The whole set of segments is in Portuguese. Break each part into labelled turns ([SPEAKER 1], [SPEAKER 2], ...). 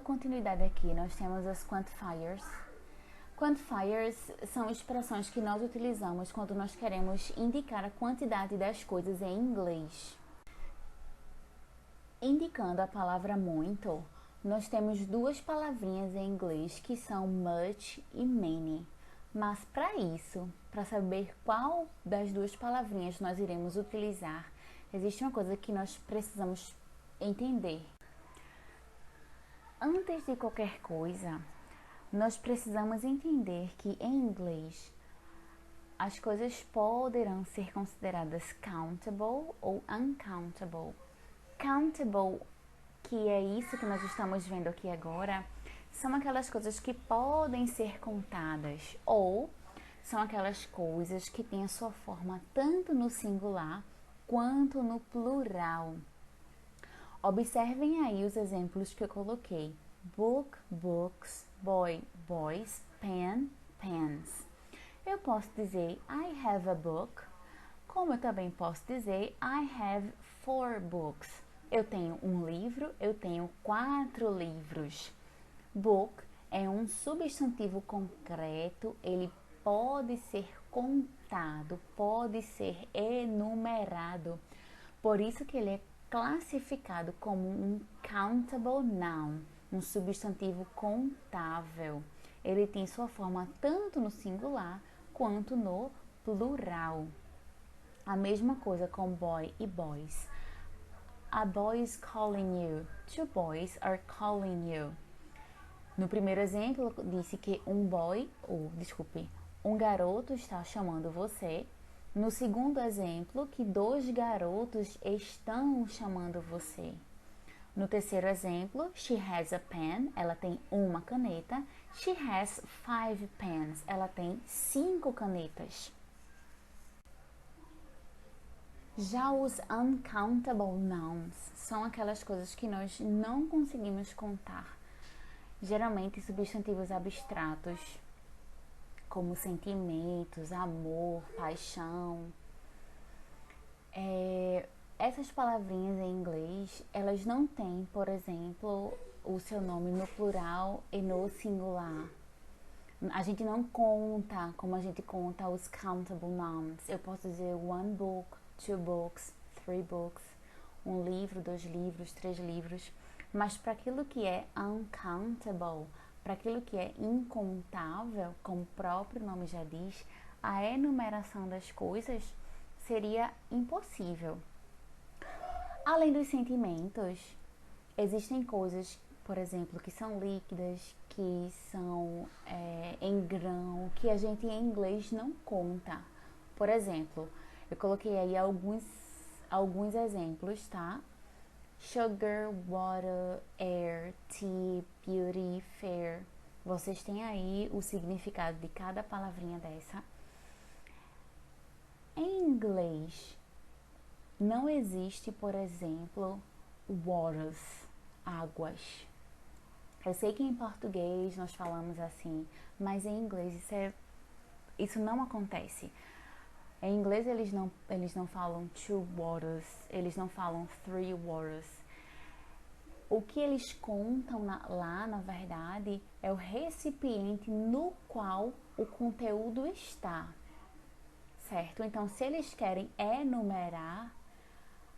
[SPEAKER 1] continuidade aqui, nós temos as quantifiers. Quantifiers são expressões que nós utilizamos quando nós queremos indicar a quantidade das coisas em inglês. Indicando a palavra muito, nós temos duas palavrinhas em inglês que são much e many. Mas para isso, para saber qual das duas palavrinhas nós iremos utilizar, existe uma coisa que nós precisamos entender. Antes de qualquer coisa, nós precisamos entender que em inglês as coisas poderão ser consideradas countable ou uncountable. Countable, que é isso que nós estamos vendo aqui agora, são aquelas coisas que podem ser contadas, ou são aquelas coisas que têm a sua forma tanto no singular quanto no plural. Observem aí os exemplos que eu coloquei. Book, books, boy, boys, pen, pens. Eu posso dizer I have a book, como eu também posso dizer I have 4 books. Eu tenho um livro, eu tenho 4 livros. Book é um substantivo concreto, ele pode ser contado, pode ser enumerado. Por isso que ele é classificado como um countable noun, um substantivo contável. Ele tem sua forma tanto no singular quanto no plural. A mesma coisa com boy e boys. A boy is calling you. 2 boys are calling you. No primeiro exemplo, disse que um garoto está chamando você. No segundo exemplo, que 2 garotos estão chamando você. No terceiro exemplo, she has a pen, ela tem uma caneta. She has 5 pens, ela tem 5 canetas. Já os uncountable nouns são aquelas coisas que nós não conseguimos contar. Geralmente substantivos abstratos, como sentimentos, amor, paixão. Essas palavrinhas em inglês, elas não têm, por exemplo, o seu nome no plural e no singular. A gente não conta como a gente conta os countable nouns. Eu posso dizer 1 book, 2 books, 3 books, 1 livro, 2 livros, 3 livros. Mas para aquilo que é uncountable, para aquilo que é incontável, como o próprio nome já diz, a enumeração das coisas seria impossível. Além dos sentimentos, existem coisas, por exemplo, que são líquidas, que são em grão, que a gente em inglês não conta. Por exemplo, eu coloquei aí alguns exemplos, tá? Sugar, water, air, tea, beauty, fair. Vocês têm aí o significado de cada palavrinha dessa. Em inglês, não existe, por exemplo, waters, águas. Eu sei que em português nós falamos assim, mas em inglês isso não acontece. Em inglês eles não falam 2 waters, eles não falam 3 waters. O que eles contam lá, na verdade, é o recipiente no qual o conteúdo está, certo? Então, se eles querem enumerar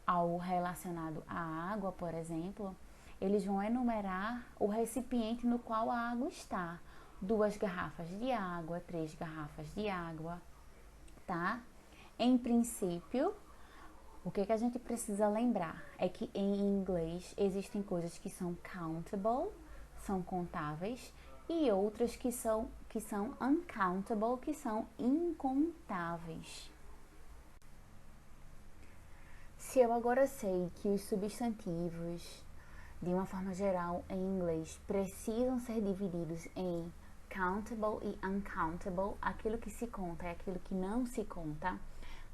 [SPEAKER 1] algo relacionado à água, por exemplo, eles vão enumerar o recipiente no qual a água está. 2 garrafas de água, 3 garrafas de água, tá? Em princípio, o que a gente precisa lembrar é que em inglês existem coisas que são countable, são contáveis, e outras que são uncountable, que são incontáveis. Se eu agora sei que os substantivos, de uma forma geral, em inglês, precisam ser divididos em countable e uncountable, aquilo que se conta e aquilo que não se conta,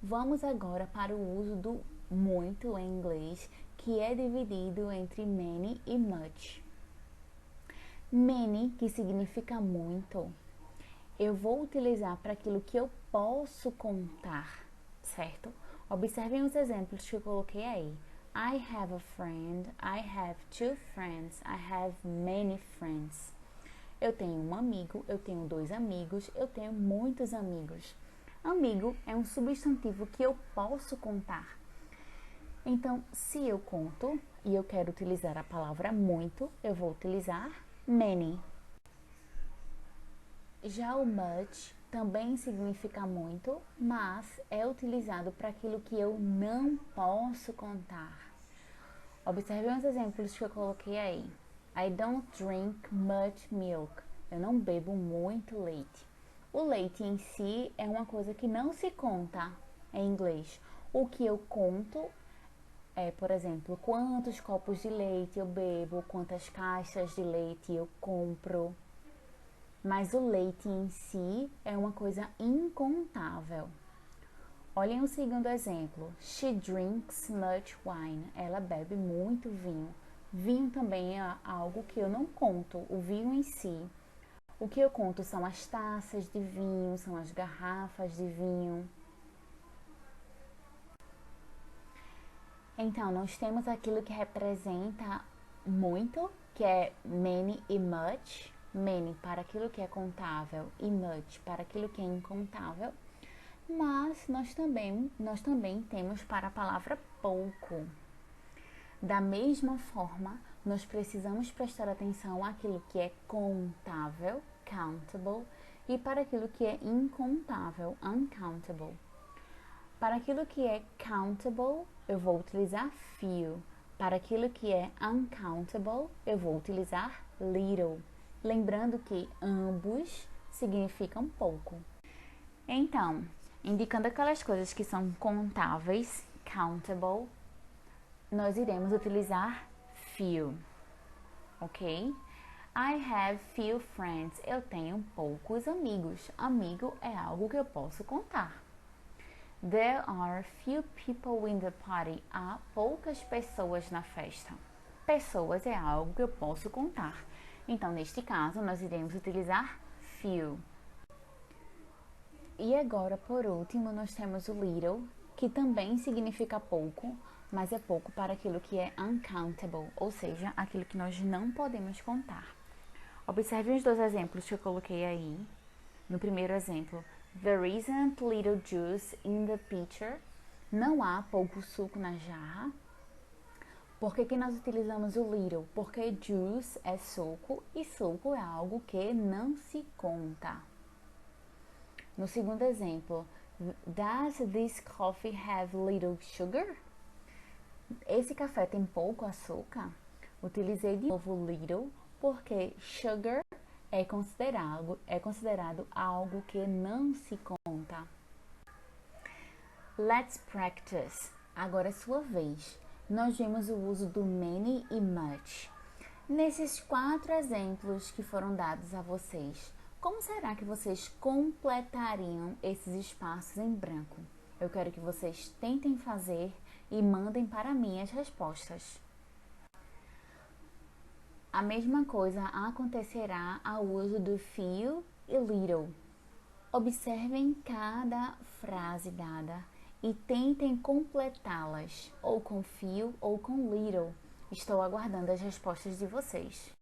[SPEAKER 1] vamos agora para o uso do muito em inglês, que é dividido entre many e much. Many, que significa muito, eu vou utilizar para aquilo que eu posso contar, certo? Observem os exemplos que eu coloquei aí. I have a friend, I have two friends, I have many friends. Eu tenho um amigo, eu tenho dois amigos, eu tenho muitos amigos. Amigo é um substantivo que eu posso contar. Então, se eu conto e eu quero utilizar a palavra muito, eu vou utilizar many. Já o much também significa muito, mas é utilizado para aquilo que eu não posso contar. Observe os exemplos que eu coloquei aí. I don't drink much milk. Eu não bebo muito leite. O leite em si é uma coisa que não se conta em inglês. O que eu conto é, por exemplo, quantos copos de leite eu bebo, quantas caixas de leite eu compro. Mas o leite em si é uma coisa incontável. Olhem o segundo exemplo. She drinks much wine. Ela bebe muito vinho. Vinho também é algo que eu não conto, o vinho em si. O que eu conto são as taças de vinho, são as garrafas de vinho. Então, nós temos aquilo que representa muito, que é many e much. Many para aquilo que é contável e much para aquilo que é incontável. Mas nós também temos para a palavra pouco. Da mesma forma, nós precisamos prestar atenção àquilo que é contável, countable, e para aquilo que é incontável, uncountable. Para aquilo que é countable, eu vou utilizar few. Para aquilo que é uncountable, eu vou utilizar little. Lembrando que ambos significam pouco. Então, indicando aquelas coisas que são contáveis, countable, nós iremos utilizar few, ok? I have few friends. Eu tenho poucos amigos. Amigo é algo que eu posso contar. There are few people in the party. Há poucas pessoas na festa. Pessoas é algo que eu posso contar. Então, neste caso, nós iremos utilizar few. E agora, por último, nós temos o little, que também significa pouco, mas é pouco para aquilo que é uncountable, ou seja, aquilo que nós não podemos contar. Observe os dois exemplos que eu coloquei aí. No primeiro exemplo, there isn't little juice in the pitcher. Não há pouco suco na jarra. Por que nós utilizamos o little? Porque juice é suco e suco é algo que não se conta. No segundo exemplo, does this coffee have little sugar? Esse café tem pouco açúcar? Utilizei de novo little porque sugar é considerado algo que não se conta. Let's practice. Agora é sua vez. Nós vimos o uso do many e much. Nesses 4 exemplos que foram dados a vocês, como será que vocês completariam esses espaços em branco? Eu quero que vocês tentem fazer e mandem para mim as respostas. A mesma coisa acontecerá ao uso do few e little. Observem cada frase dada e tentem completá-las, ou com few ou com little. Estou aguardando as respostas de vocês.